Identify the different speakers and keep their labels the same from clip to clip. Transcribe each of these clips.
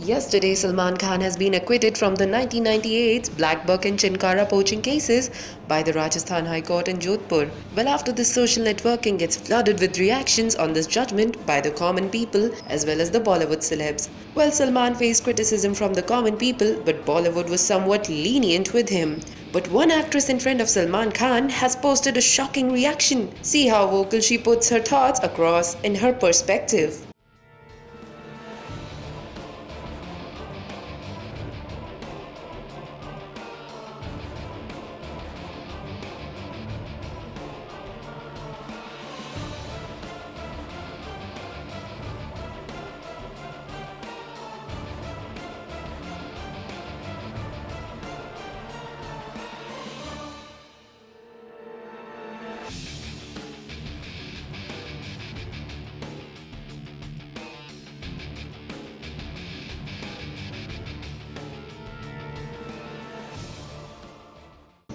Speaker 1: Yesterday, Salman Khan has been acquitted from the 1998 Blackbuck and Chinkara poaching cases by the Rajasthan High Court in Jodhpur. Well, after this, social networking gets flooded with reactions on this judgment by the common people as well as the Bollywood celebs. Well, Salman faced criticism from the common people, but Bollywood was somewhat lenient with him. But one actress and friend of Salman Khan has posted a shocking reaction. See how vocal she puts her thoughts across in her perspective.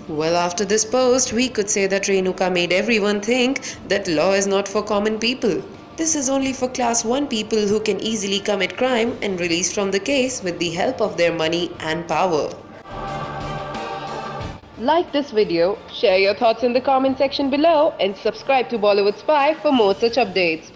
Speaker 1: Well, after this post, we could say that Renuka made everyone think that law is not for common people. This is only for class 1 people who can easily commit crime and release from the case with the help of their money and power. Like this video, share your thoughts in the comment section below and subscribe to Bollywood Spy for more such updates.